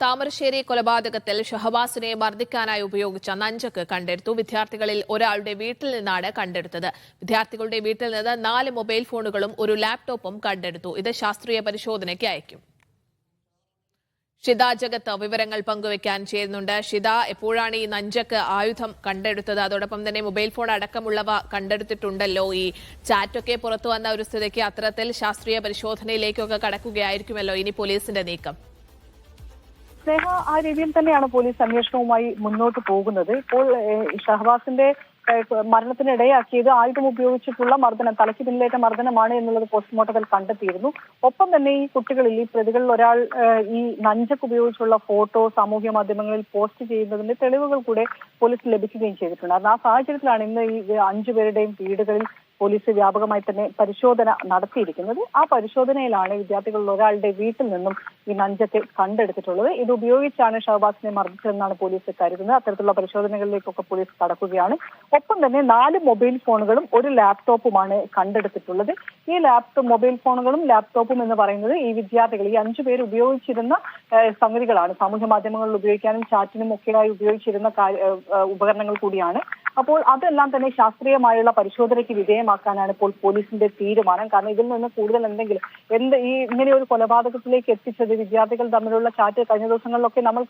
താമരശ്ശേരി കൊലപാതകത്തിൽ ഷഹബാസിനെ മർദ്ദിക്കാനായി ഉപയോഗിച്ച നഞ്ചക്ക് കണ്ടെടുത്തു. വിദ്യാർത്ഥികളിൽ ഒരാളുടെ വീട്ടിൽ നിന്നാണ് കണ്ടെടുത്തത്. വിദ്യാർത്ഥികളുടെ വീട്ടിൽ നിന്ന് 4 മൊബൈൽ ഫോണുകളും ഒരു ലാപ്ടോപ്പും കണ്ടെടുത്തു. ഇത് ശാസ്ത്രീയ പരിശോധനയ്ക്ക് അയക്കും. ഷിത ജഗത്ത് വിവരങ്ങൾ പങ്കുവയ്ക്കാൻ ചേരുന്നുണ്ട്. ഷിത, എപ്പോഴാണ് ഈ നഞ്ചക്ക് ആയുധം കണ്ടെടുത്തത്? അതോടൊപ്പം തന്നെ മൊബൈൽ ഫോൺ അടക്കമുള്ളവ കണ്ടെടുത്തിട്ടുണ്ടല്ലോ. ഈ ചാറ്റൊക്കെ പുറത്തു വന്ന ഒരു സ്ഥിതിക്ക് അത്തരത്തിൽ ശാസ്ത്രീയ പരിശോധനയിലേക്കൊക്കെ കടക്കുകയായിരിക്കുമല്ലോ ഇനി പോലീസിന്റെ നീക്കം. സ്നേഹ, ആ രീതിയിൽ തന്നെയാണ് പോലീസ് അന്വേഷണവുമായി മുന്നോട്ട് പോകുന്നത്. ഇപ്പോൾ ഷഹബാസിന്റെ മരണത്തിനിടയാക്കിയത് ആയുധം ഉപയോഗിച്ചിട്ടുള്ള മർദ്ദനം, തലയ്ക്ക് പിന്നിലേറ്റ മർദ്ദനമാണ് എന്നുള്ളത് പോസ്റ്റ്മോർട്ടത്തിൽ കണ്ടെത്തിയിരുന്നു. ഒപ്പം തന്നെ ഈ കുട്ടികളിൽ, ഈ പ്രതികളിൽ ഒരാൾ ഈ നഞ്ചക്ക് ഉപയോഗിച്ചുള്ള ഫോട്ടോ സാമൂഹ്യ മാധ്യമങ്ങളിൽ പോസ്റ്റ് ചെയ്യുന്നതിന്റെ തെളിവുകൾ കൂടെ പോലീസ് ലഭിക്കുകയും ചെയ്തിട്ടുണ്ട്. ആ സാഹചര്യത്തിലാണ് ഇന്ന് ഈ 5 പേരുടെയും വീടുകളിൽ പോലീസ് വ്യാപകമായി തന്നെ പരിശോധന നടത്തിയിരിക്കുന്നത്. ആ പരിശോധനയിലാണ് വിദ്യാർത്ഥികളിൽ ഒരാളുടെ വീട്ടിൽ നിന്നും ഈ നഞ്ചക്ക് കണ്ടെടുത്തിട്ടുള്ളത്. ഇത് ഉപയോഗിച്ചാണ് ഷഹബാസിനെ മർദ്ദിച്ചതെന്നാണ് പോലീസ് കരുതുന്നത്. അത്തരത്തിലുള്ള പരിശോധനകളിലേക്കൊക്കെ പോലീസ് കടക്കുകയാണ്. ഒപ്പം തന്നെ 4 മൊബൈൽ ഫോണുകളും ഒരു ലാപ്ടോപ്പുമാണ് കണ്ടെടുത്തിട്ടുള്ളത്. ഈ മൊബൈൽ ഫോണുകളും ലാപ്ടോപ്പും എന്ന് പറയുന്നത് ഈ വിദ്യാർത്ഥികൾ, ഈ 5 പേര് ഉപയോഗിച്ചിരുന്ന സംഗതികളാണ്. സാമൂഹ്യ മാധ്യമങ്ങളിൽ ഉപയോഗിക്കാനും ചാറ്റിനും ഒക്കെയായി ഉപയോഗിച്ചിരുന്ന ഉപകരണങ്ങൾ കൂടിയാണ്. അപ്പോൾ അതെല്ലാം തന്നെ ശാസ്ത്രീയമായുള്ള പരിശോധനയ്ക്ക് വിധേയമാക്കാനാണ് ഇപ്പോൾ പോലീസിന്റെ തീരുമാനം. കാരണം ഇതിൽ നിന്ന് കൂടുതൽ ഇങ്ങനെ ഒരു കൊലപാതകത്തിലേക്ക് എത്തിച്ചത് വിദ്യാർത്ഥികൾ തമ്മിലുള്ള ചാറ്റ് കഴിഞ്ഞ ദിവസങ്ങളിലൊക്കെ നമ്മൾ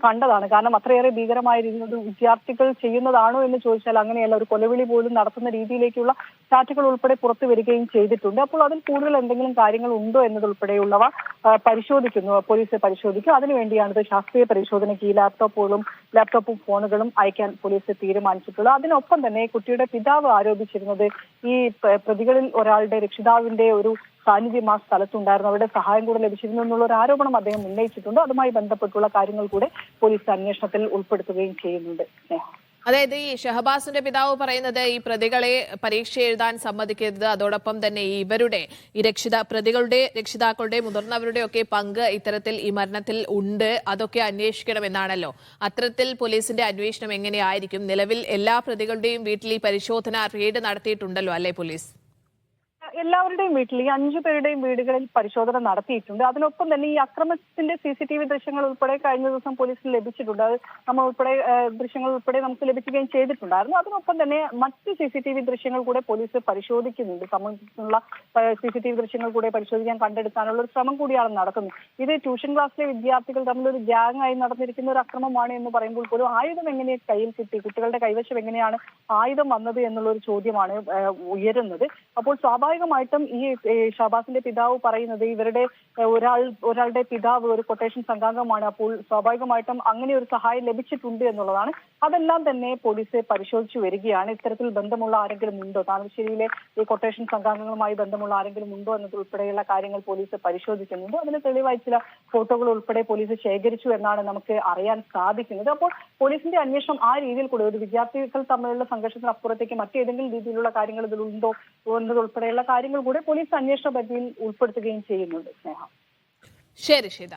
കണ്ടതാണ്. കാരണം അത്രയേറെ ഭീകരമായ രീതിയിൽ വിദ്യാർത്ഥികൾ ചെയ്യുന്നതാണോ എന്ന് ചോദിച്ചാൽ അങ്ങനെയല്ല. ഒരു കൊലവിളി പോലും നടത്തുന്ന രീതിയിലേക്കുള്ള ചാറ്റുകൾ ഉൾപ്പെടെ പുറത്തു വരികയും ചെയ്തിട്ടുണ്ട്. അപ്പോൾ അതിൽ കൂടുതൽ എന്തെങ്കിലും കാര്യങ്ങൾ ഉണ്ടോ എന്നതുൾപ്പെടെയുള്ളവ പോലീസ് പരിശോധിക്കും. അതിനുവേണ്ടിയാണ് ഇത് ശാസ്ത്രീയ പരിശോധനയ്ക്ക് ഈ ലാപ്ടോപ്പും ഫോണുകളും അയക്കാൻ പോലീസ് തീരുമാനിച്ചിട്ടുള്ളത്. അതിനൊപ്പം തന്നെ കുട്ടിയുടെ പിതാവ് ആരോപിച്ചിരുന്നത് ഈ പ്രതികളിൽ ഒരാളുടെ രക്ഷിതാവിന്റെ ഒരു സാന്നിധ്യം ആ സ്ഥലത്തുണ്ടായിരുന്നു, അവരുടെ സഹായം കൂടെ ലഭിച്ചിരുന്നു എന്നുള്ള ഒരു ആരോപണം അദ്ദേഹം ഉന്നയിച്ചിട്ടുണ്ട്. അതുമായി ബന്ധപ്പെട്ടുള്ള കാര്യങ്ങൾ കൂടെ പോലീസ് അന്വേഷണത്തിൽ ഉൾപ്പെടുത്തുകയും ചെയ്യുന്നുണ്ട്. അതായത് ഈ ഷഹബാസിന്റെ പിതാവ് പറയുന്നത് ഈ പ്രതികളെ പരീക്ഷ എഴുതാൻ സമ്മതിക്കരുത്, അതോടൊപ്പം തന്നെ ഇവരുടെ പ്രതികളുടെ രക്ഷിതാക്കളുടെ മുതിർന്നവരുടെ ഒക്കെ പങ്ക് ഇത്തരത്തിൽ ഈ മരണത്തിൽ ഉണ്ട്, അതൊക്കെ അന്വേഷിക്കണമെന്നാണല്ലോ. അത്തരത്തിൽ പോലീസിന്റെ അന്വേഷണം എങ്ങനെയായിരിക്കും? നിലവിൽ എല്ലാ പ്രതികളുടെയും വീട്ടിൽ ഈ പരിശോധന റെയ്ഡ് നടത്തിയിട്ടുണ്ടല്ലോ അല്ലേ പോലീസ്? എല്ലാവരുടെയും വീട്ടിൽ, ഈ 5 പേരുടെയും വീടുകളിൽ പരിശോധന നടത്തിയിട്ടുണ്ട്. അതിനൊപ്പം തന്നെ ഈ അക്രമത്തിന്റെ CCTV ദൃശ്യങ്ങൾ ഉൾപ്പെടെ കഴിഞ്ഞ ദിവസം പോലീസിന് ലഭിച്ചിട്ടുണ്ട്. അത് ദൃശ്യങ്ങൾ ഉൾപ്പെടെ നമുക്ക് ലഭിക്കുകയും ചെയ്തിട്ടുണ്ടായിരുന്നു. അതിനൊപ്പം തന്നെ മറ്റ് CCTV ദൃശ്യങ്ങൾ കൂടെ പോലീസ് പരിശോധിക്കുന്നുണ്ട്. സംബന്ധിച്ചുള്ള CCTV ദൃശ്യങ്ങൾ കൂടെ പരിശോധിക്കാൻ കണ്ടെടുക്കാനുള്ള ഒരു ശ്രമം കൂടിയാണ് നടത്തുന്നത്. ഇത് ട്യൂഷൻ ക്ലാസ്സിലെ വിദ്യാർത്ഥികൾ തമ്മിലൊരു ഗ്യാങ് ആയി നടന്നിരിക്കുന്ന ഒരു അക്രമമാണ് എന്ന് പറയുമ്പോൾ പോലും ആയുധം എങ്ങനെ കയ്യിൽ കിട്ടി, കുട്ടികളുടെ കൈവശം എങ്ങനെയാണ് ആയുധം വന്നത് എന്നുള്ള ഒരു ചോദ്യമാണ് ഉയരുന്നത്. അപ്പോൾ സ്വാഭാവികമായിട്ടും ഈ ഷഹബാസിന്റെ പിതാവ് പറയുന്നത് ഇവരുടെ ഒരാളുടെ പിതാവ് ഒരു കൊട്ടേഷൻ സംഘാംഗമാണ്. അപ്പോൾ സ്വാഭാവികമായിട്ടും അങ്ങനെ ഒരു സഹായം ലഭിച്ചിട്ടുണ്ട് എന്നുള്ളതാണ്. അതെല്ലാം തന്നെ പോലീസ് പരിശോധിച്ചു വരികയാണ്. ഇത്തരത്തിൽ ബന്ധമുള്ള ആരെങ്കിലും ഉണ്ടോ, താമരശ്ശേരിയിലെ ഈ കൊട്ടേഷൻ സംഘാംഗങ്ങളുമായി ബന്ധമുള്ള ആരെങ്കിലും ഉണ്ടോ എന്നതുൾപ്പെടെയുള്ള കാര്യങ്ങൾ പോലീസ് പരിശോധിക്കുന്നുണ്ട്. അതിന് തെളിവായി ചില ഫോട്ടോകൾ ഉൾപ്പെടെ പോലീസ് ശേഖരിച്ചു എന്നാണ് നമുക്ക് അറിയാൻ സാധിക്കുന്നത്. അപ്പോൾ പോലീസിന്റെ അന്വേഷണം ആ രീതിയിൽ കൂടെ ഒരു വിദ്യാർത്ഥികൾ തമ്മിലുള്ള സംഘർഷത്തിന് അപ്പുറത്തേക്ക് മറ്റേതെങ്കിലും രീതിയിലുള്ള കാര്യങ്ങൾ ഇതിലുണ്ടോ എന്നതുൾപ്പെടെയുള്ള കാര്യങ്ങൾ കൂടെ പോലീസ് അന്വേഷണ പരിധിയിൽ ഉൾപ്പെടുത്തുകയും ചെയ്യുന്നുണ്ട്. സ്നേഹ, ശരി ഷിത.